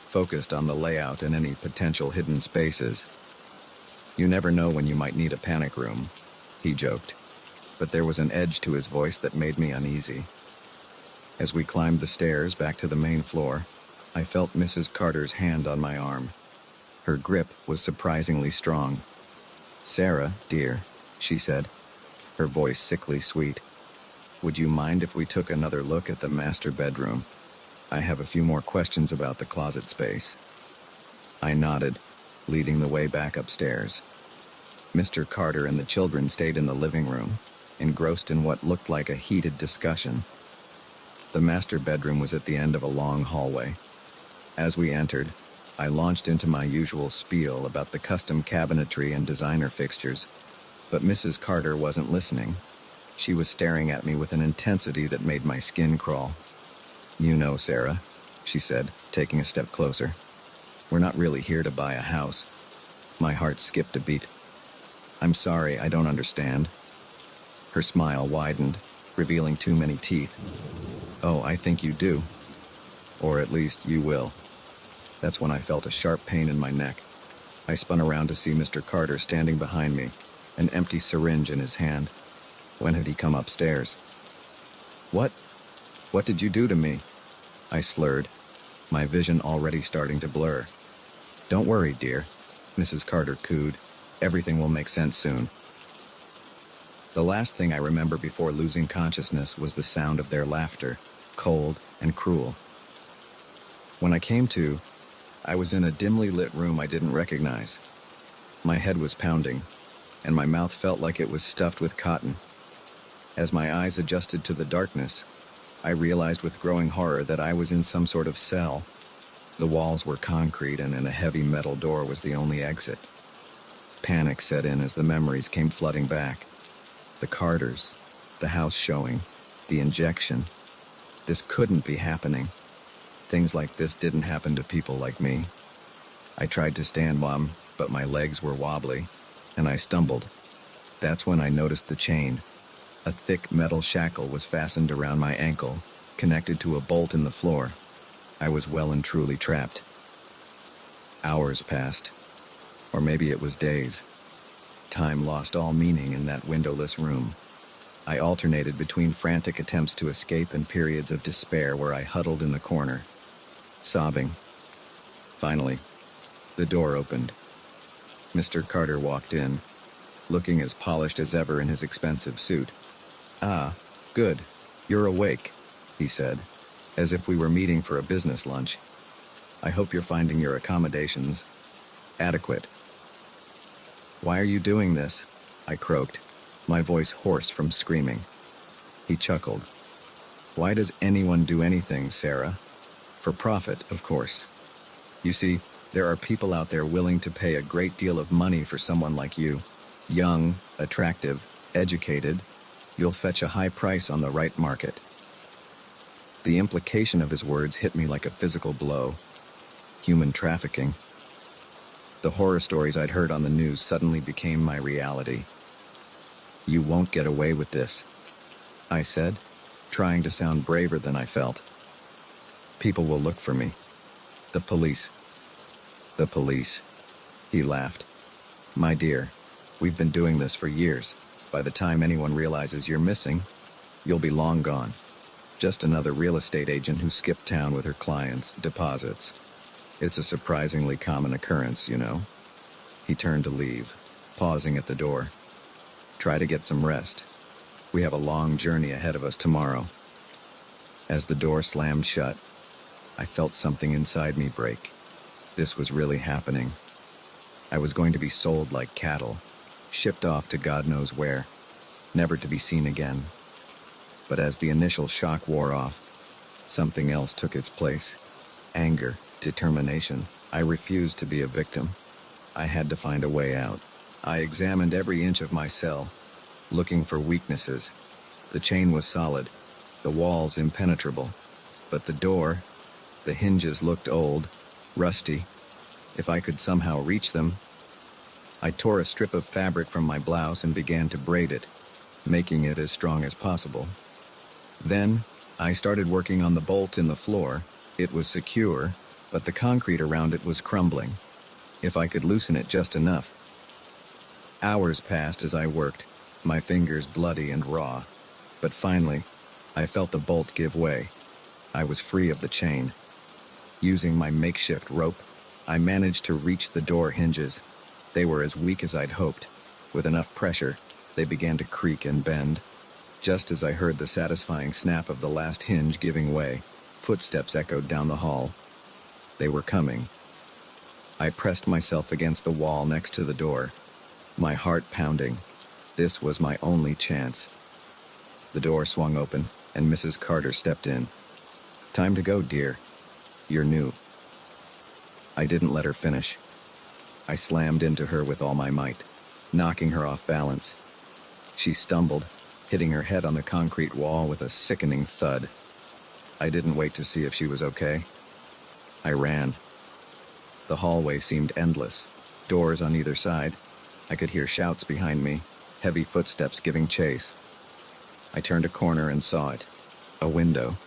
focused on the layout and any potential hidden spaces. "You never know when you might need a panic room," he joked, but there was an edge to his voice that made me uneasy. As we climbed the stairs back to the main floor, I felt Mrs. Carter's hand on my arm. Her grip was surprisingly strong. "Sarah, dear," she said, her voice sickly sweet. "Would you mind if we took another look at the master bedroom? I have a few more questions about the closet space." I nodded, leading the way back upstairs. Mr. Carter and the children stayed in the living room, engrossed in what looked like a heated discussion. The master bedroom was at the end of a long hallway. As we entered, I launched into my usual spiel about the custom cabinetry and designer fixtures, but Mrs. Carter wasn't listening. She was staring at me with an intensity that made my skin crawl. "You know, Sarah," she said, taking a step closer, "we're not really here to buy a house." My heart skipped a beat. "I'm sorry, I don't understand." Her smile widened, revealing too many teeth. "Oh, I think you do. Or at least you will." That's when I felt a sharp pain in my neck. I spun around to see Mr. Carter standing behind me, an empty syringe in his hand. When had he come upstairs? What did you do to me?" I slurred, my vision already starting to blur. "Don't worry, dear," Mrs. Carter cooed. "Everything will make sense soon." The last thing I remember before losing consciousness was the sound of their laughter, cold and cruel. When I came to, I was in a dimly lit room I didn't recognize. My head was pounding, and my mouth felt like it was stuffed with cotton. As my eyes adjusted to the darkness, I realized with growing horror that I was in some sort of cell. The walls were concrete, and a heavy metal door was the only exit. Panic set in as the memories came flooding back. The Carters, the house showing, the injection. This couldn't be happening. Things like this didn't happen to people like me. I tried to stand, Mom, but my legs were wobbly, and I stumbled. That's when I noticed the chain. A thick metal shackle was fastened around my ankle, connected to a bolt in the floor. I was well and truly trapped. Hours passed, or maybe it was days. Time lost all meaning in that windowless room. I alternated between frantic attempts to escape and periods of despair where I huddled in the corner, sobbing. Finally, the door opened. Mr. Carter walked in, looking as polished as ever in his expensive suit. "Ah, good. You're awake," he said, as if we were meeting for a business lunch. "I hope you're finding your accommodations adequate." "Why are you doing this?" I croaked, my voice hoarse from screaming. He chuckled. "Why does anyone do anything, Sarah? For profit, of course. You see, there are people out there willing to pay a great deal of money for someone like you. Young, attractive, educated. You'll fetch a high price on the right market." The implication of his words hit me like a physical blow. Human trafficking. The horror stories I'd heard on the news suddenly became my reality. "You won't get away with this," I said, trying to sound braver than I felt. "People will look for me. The police." "The police," he laughed. "My dear, we've been doing this for years. By the time anyone realizes you're missing, you'll be long gone. Just another real estate agent who skipped town with her clients' deposits. It's a surprisingly common occurrence, you know." He turned to leave, pausing at the door. "Try to get some rest. We have a long journey ahead of us tomorrow." As the door slammed shut, I felt something inside me break. This was really happening. I was going to be sold like cattle, shipped off to God knows where, never to be seen again. But as the initial shock wore off, something else took its place. Anger, determination. I refused to be a victim. I had to find a way out. I examined every inch of my cell, looking for weaknesses. The chain was solid, the walls impenetrable, but the door, the hinges looked old, rusty. If I could somehow reach them, I tore a strip of fabric from my blouse and began to braid it, making it as strong as possible. Then, I started working on the bolt in the floor. It was secure, but the concrete around it was crumbling. If I could loosen it just enough. Hours passed as I worked, my fingers bloody and raw. But finally, I felt the bolt give way. I was free of the chain. Using my makeshift rope, I managed to reach the door hinges. They were as weak as I'd hoped. With enough pressure, they began to creak and bend. Just as I heard the satisfying snap of the last hinge giving way, footsteps echoed down the hall. They were coming. I pressed myself against the wall next to the door, my heart pounding. This was my only chance. The door swung open, and Mrs. Carter stepped in. "Time to go, dear. You're new." I didn't let her finish. I slammed into her with all my might, knocking her off balance. She stumbled, hitting her head on the concrete wall with a sickening thud. I didn't wait to see if she was okay. I ran. The hallway seemed endless, doors on either side. I could hear shouts behind me, heavy footsteps giving chase. I turned a corner and saw it. A window.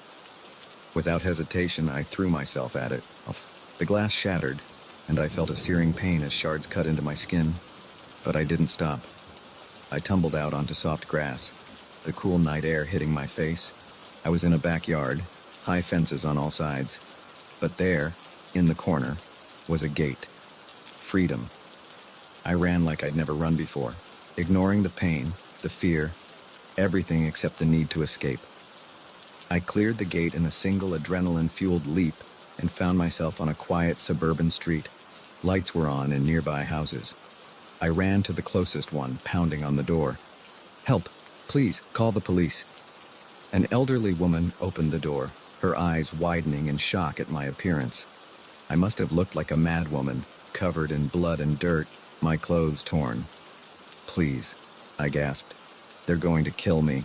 Without hesitation, I threw myself at it. The glass shattered, and I felt a searing pain as shards cut into my skin. But I didn't stop. I tumbled out onto soft grass, the cool night air hitting my face. I was in a backyard, high fences on all sides. But there, in the corner, was a gate. Freedom. I ran like I'd never run before, ignoring the pain, the fear, everything except the need to escape. I cleared the gate in a single adrenaline-fueled leap and found myself on a quiet suburban street. Lights were on in nearby houses. I ran to the closest one, pounding on the door. "Help! Please, call the police." An elderly woman opened the door, her eyes widening in shock at my appearance. I must have looked like a madwoman, covered in blood and dirt, my clothes torn. "Please," I gasped. "They're going to kill me."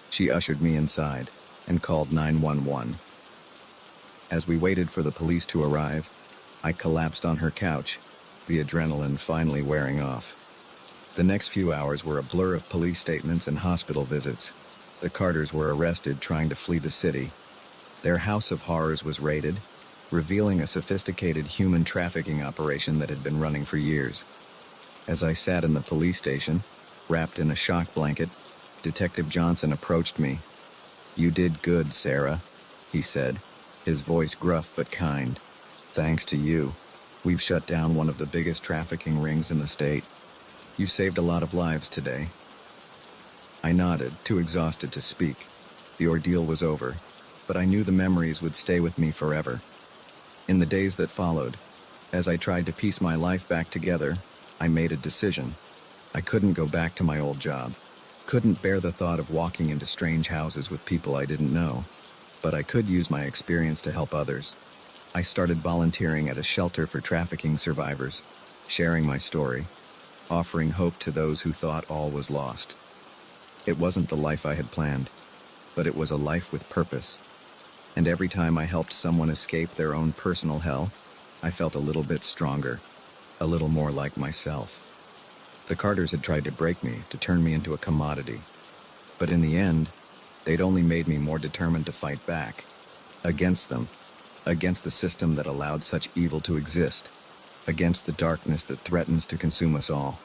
She ushered me inside and called 911. As we waited for the police to arrive, I collapsed on her couch, the adrenaline finally wearing off. The next few hours were a blur of police statements and hospital visits. The Carters were arrested trying to flee the city. Their house of horrors was raided, revealing a sophisticated human trafficking operation that had been running for years. As I sat in the police station, wrapped in a shock blanket, Detective Johnson approached me. "You did good, Sarah," he said, his voice gruff but kind. "Thanks to you, we've shut down one of the biggest trafficking rings in the state. You saved a lot of lives today." I nodded, too exhausted to speak. The ordeal was over, but I knew the memories would stay with me forever. In the days that followed, as I tried to piece my life back together, I made a decision. I couldn't go back to my old job. Couldn't bear the thought of walking into strange houses with people I didn't know. But I could use my experience to help others. I started volunteering at a shelter for trafficking survivors, sharing my story, offering hope to those who thought all was lost. It wasn't the life I had planned, but it was a life with purpose. And every time I helped someone escape their own personal hell, I felt a little bit stronger, a little more like myself. The Carters had tried to break me, to turn me into a commodity. But in the end, they'd only made me more determined to fight back. Against them. Against the system that allowed such evil to exist. Against the darkness that threatens to consume us all.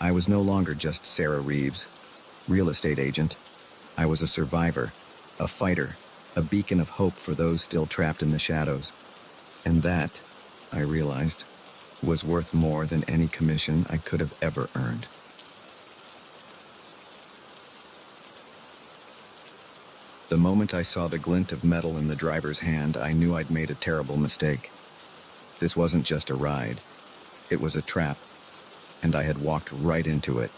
I was no longer just Sarah Reeves, real estate agent. I was a survivor, a fighter, a beacon of hope for those still trapped in the shadows. And that, I realized, was worth more than any commission I could have ever earned. The moment I saw the glint of metal in the driver's hand, I knew I'd made a terrible mistake. This wasn't just a ride. It was a trap, and I had walked right into it.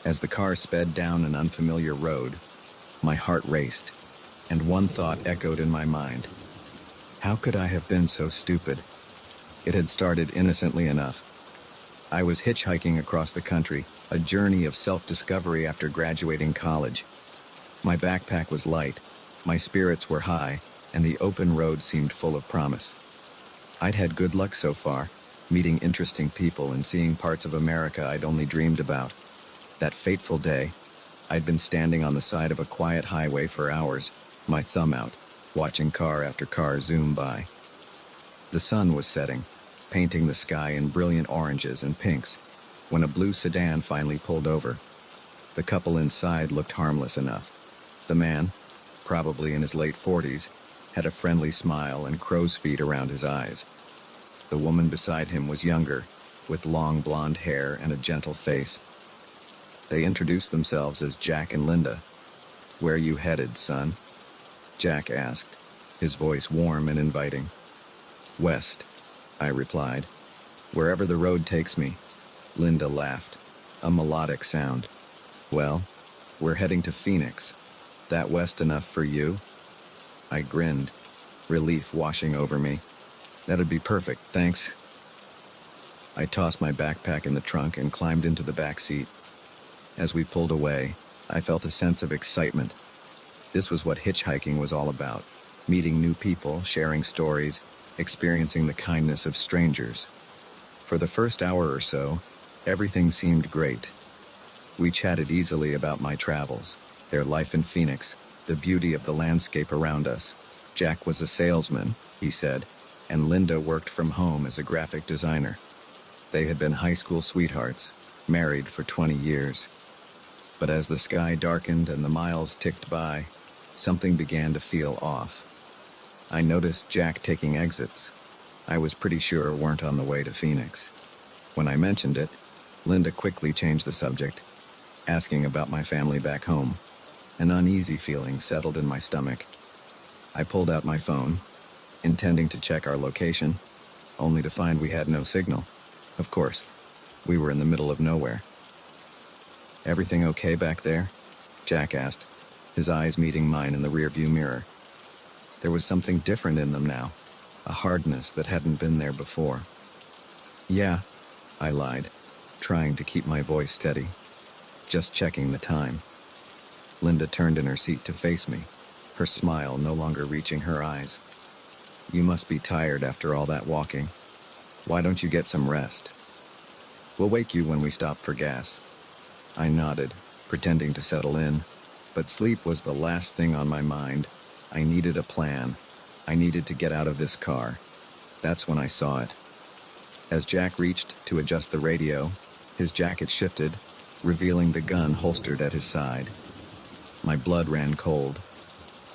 As the car sped down an unfamiliar road, my heart raced, and one thought echoed in my mind. How could I have been so stupid? It had started innocently enough. I was hitchhiking across the country, a journey of self-discovery after graduating college. My backpack was light, my spirits were high, and the open road seemed full of promise. I'd had good luck so far, meeting interesting people and seeing parts of America I'd only dreamed about. That fateful day, I'd been standing on the side of a quiet highway for hours, my thumb out, watching car after car zoom by. The sun was setting, painting the sky in brilliant oranges and pinks, when a blue sedan finally pulled over. The couple inside looked harmless enough. The man, probably in his late 40s, had a friendly smile and crow's feet around his eyes. The woman beside him was younger, with long blonde hair and a gentle face. They introduced themselves as Jack and Linda. "Where are you headed, son?" Jack asked, his voice warm and inviting. "West," I replied. "Wherever the road takes me." Linda laughed, a melodic sound. "Well, we're heading to Phoenix. That west enough for you?" I grinned, relief washing over me. "That'd be perfect, thanks." I tossed my backpack in the trunk and climbed into the back seat. As we pulled away, I felt a sense of excitement. This was what hitchhiking was all about: meeting new people, sharing stories, experiencing the kindness of strangers. For the first hour or so, everything seemed great. We chatted easily about my travels, their life in Phoenix, the beauty of the landscape around us. Jack was a salesman, he said, and Linda worked from home as a graphic designer. They had been high school sweethearts, married for 20 years. But as the sky darkened and the miles ticked by, something began to feel off. I noticed Jack taking exits I was pretty sure weren't on the way to Phoenix. When I mentioned it, Linda quickly changed the subject, asking about my family back home. An uneasy feeling settled in my stomach. I pulled out my phone, intending to check our location, only to find we had no signal. Of course, we were in the middle of nowhere. "Everything okay back there?" Jack asked, his eyes meeting mine in the rearview mirror. There was something different in them now, a hardness that hadn't been there before. "Yeah," I lied, trying to keep my voice steady. "Just checking the time." Linda turned in her seat to face me, her smile no longer reaching her eyes. "You must be tired after all that walking. Why don't you get some rest? We'll wake you when we stop for gas." I nodded, pretending to settle in, but sleep was the last thing on my mind. I needed a plan. I needed to get out of this car. That's when I saw it. As Jack reached to adjust the radio, his jacket shifted, revealing the gun holstered at his side. My blood ran cold.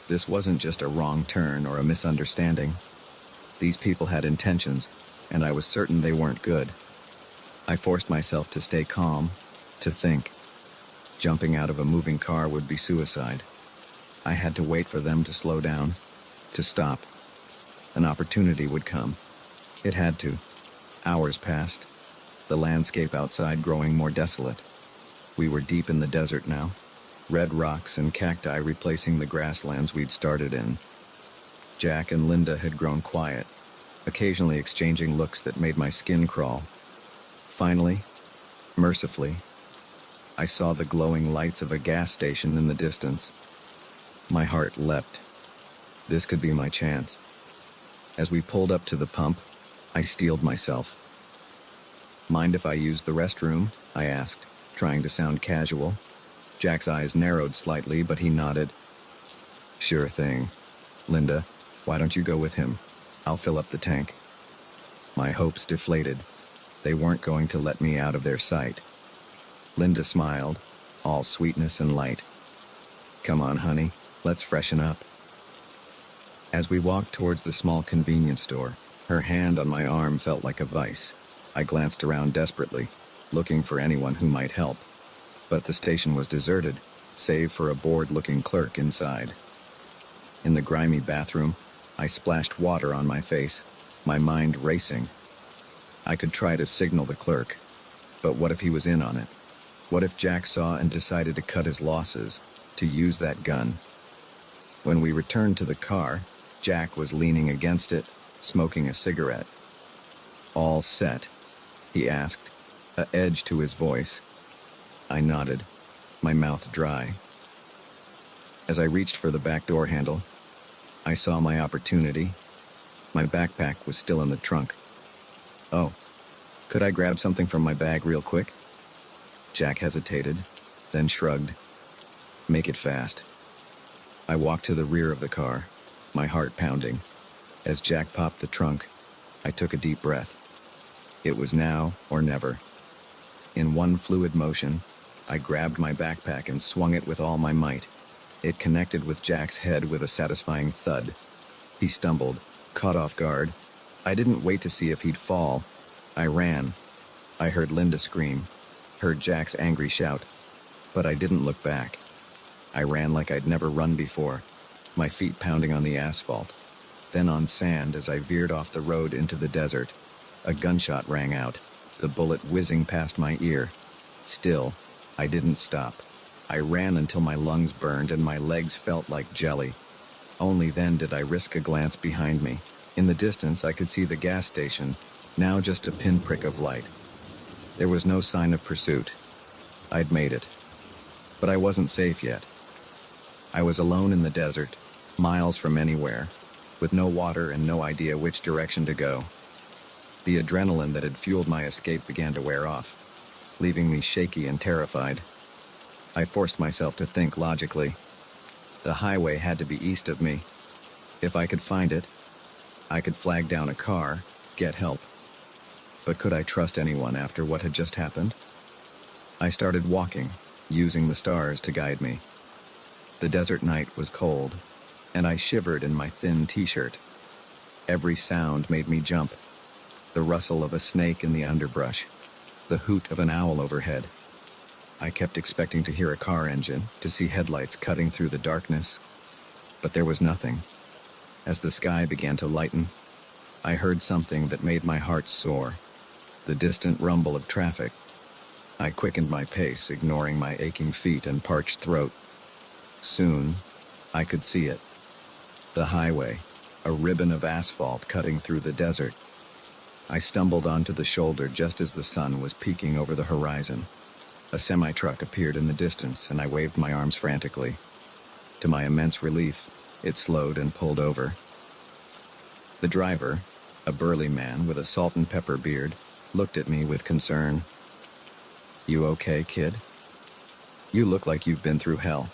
This wasn't just a wrong turn or a misunderstanding. These people had intentions, and I was certain they weren't good. I forced myself to stay calm, to think. Jumping out of a moving car would be suicide. I had to wait for them to slow down, to stop. An opportunity would come. It had to. Hours passed, the landscape outside growing more desolate. We were deep in the desert now, red rocks and cacti replacing the grasslands we'd started in. Jack and Linda had grown quiet, occasionally exchanging looks that made my skin crawl. Finally, mercifully, I saw the glowing lights of a gas station in the distance. My heart leapt. This could be my chance. As we pulled up to the pump, I steeled myself. "Mind if I use the restroom?" I asked, trying to sound casual. Jack's eyes narrowed slightly, but he nodded. "Sure thing. Linda, why don't you go with him? I'll fill up the tank." My hopes deflated. They weren't going to let me out of their sight. Linda smiled, all sweetness and light. "Come on, honey, let's freshen up." As we walked towards the small convenience store, her hand on my arm felt like a vice. I glanced around desperately, looking for anyone who might help. But the station was deserted, save for a bored-looking clerk inside. In the grimy bathroom, I splashed water on my face, my mind racing. I could try to signal the clerk, but what if he was in on it? What if Jack saw and decided to cut his losses, to use that gun? When we returned to the car, Jack was leaning against it, smoking a cigarette. "All set?" he asked, a edge to his voice. I nodded, my mouth dry. As I reached for the back door handle, I saw my opportunity. My backpack was still in the trunk. "Oh, could I grab something from my bag real quick?" Jack hesitated, then shrugged. "Make it fast." I walked to the rear of the car, my heart pounding. As Jack popped the trunk, I took a deep breath. It was now or never. In one fluid motion, I grabbed my backpack and swung it with all my might. It connected with Jack's head with a satisfying thud. He stumbled, caught off guard. I didn't wait to see if he'd fall. I ran. I heard Linda scream, heard Jack's angry shout, but I didn't look back. I ran like I'd never run before, my feet pounding on the asphalt, then on sand as I veered off the road into the desert. A gunshot rang out, the bullet whizzing past my ear. Still, I didn't stop. I ran until my lungs burned and my legs felt like jelly. Only then did I risk a glance behind me. In the distance, I could see the gas station, now just a pinprick of light. There was no sign of pursuit. I'd made it. But I wasn't safe yet. I was alone in the desert, miles from anywhere, with no water and no idea which direction to go. The adrenaline that had fueled my escape began to wear off, leaving me shaky and terrified. I forced myself to think logically. The highway had to be east of me. If I could find it, I could flag down a car, get help. But could I trust anyone after what had just happened? I started walking, using the stars to guide me. The desert night was cold, and I shivered in my thin t-shirt. Every sound made me jump. The rustle of a snake in the underbrush, the hoot of an owl overhead. I kept expecting to hear a car engine, to see headlights cutting through the darkness, but there was nothing. As the sky began to lighten, I heard something that made my heart soar, the distant rumble of traffic. I quickened my pace, ignoring my aching feet and parched throat. Soon, I could see it. The highway, a ribbon of asphalt cutting through the desert. I stumbled onto the shoulder just as the sun was peeking over the horizon. A semi-truck appeared in the distance, and I waved my arms frantically. To my immense relief, it slowed and pulled over. The driver, a burly man with a salt and pepper beard, looked at me with concern. "You okay, kid? You look like you've been through hell."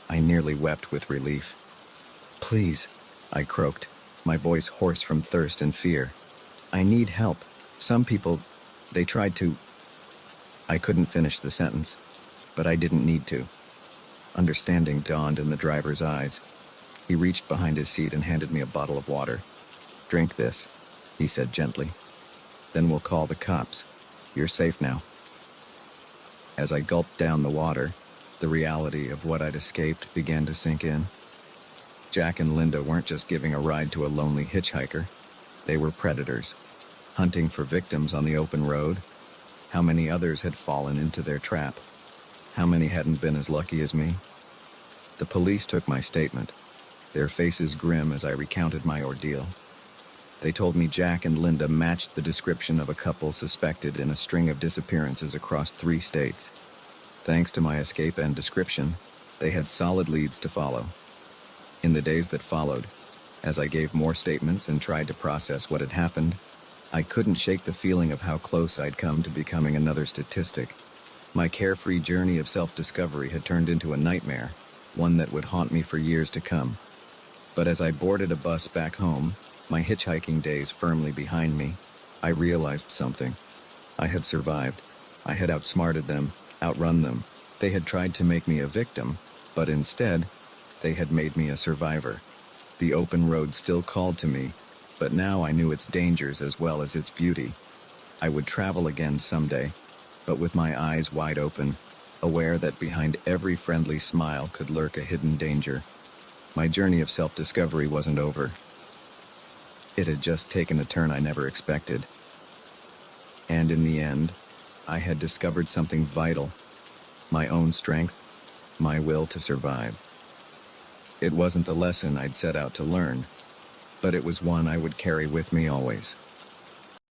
I nearly wept with relief. "Please," I croaked, my voice hoarse from thirst and fear. "I need help. Some people, they tried to..." I couldn't finish the sentence, but I didn't need to. Understanding dawned in the driver's eyes. He reached behind his seat and handed me a bottle of water. "Drink this," he said gently. "Then we'll call the cops. You're safe now." As I gulped down the water, the reality of what I'd escaped began to sink in. Jack and Linda weren't just giving a ride to a lonely hitchhiker. They were predators, hunting for victims on the open road. How many others had fallen into their trap? How many hadn't been as lucky as me? The police took my statement, their faces grim as I recounted my ordeal. They told me Jack and Linda matched the description of a couple suspected in a string of disappearances across 3 states. Thanks to my escape and description, they had solid leads to follow. In the days that followed, as I gave more statements and tried to process what had happened, I couldn't shake the feeling of how close I'd come to becoming another statistic. My carefree journey of self-discovery had turned into a nightmare, one that would haunt me for years to come. But as I boarded a bus back home, my hitchhiking days firmly behind me, I realized something. I had survived. I had outsmarted them, outrun them. They had tried to make me a victim, but instead, they had made me a survivor. The open road still called to me, but now I knew its dangers as well as its beauty. I would travel again someday, but with my eyes wide open, aware that behind every friendly smile could lurk a hidden danger. My journey of self-discovery wasn't over. It had just taken a turn I never expected. And in the end, I had discovered something vital: my own strength, my will to survive. It wasn't the lesson I'd set out to learn, but it was one I would carry with me always.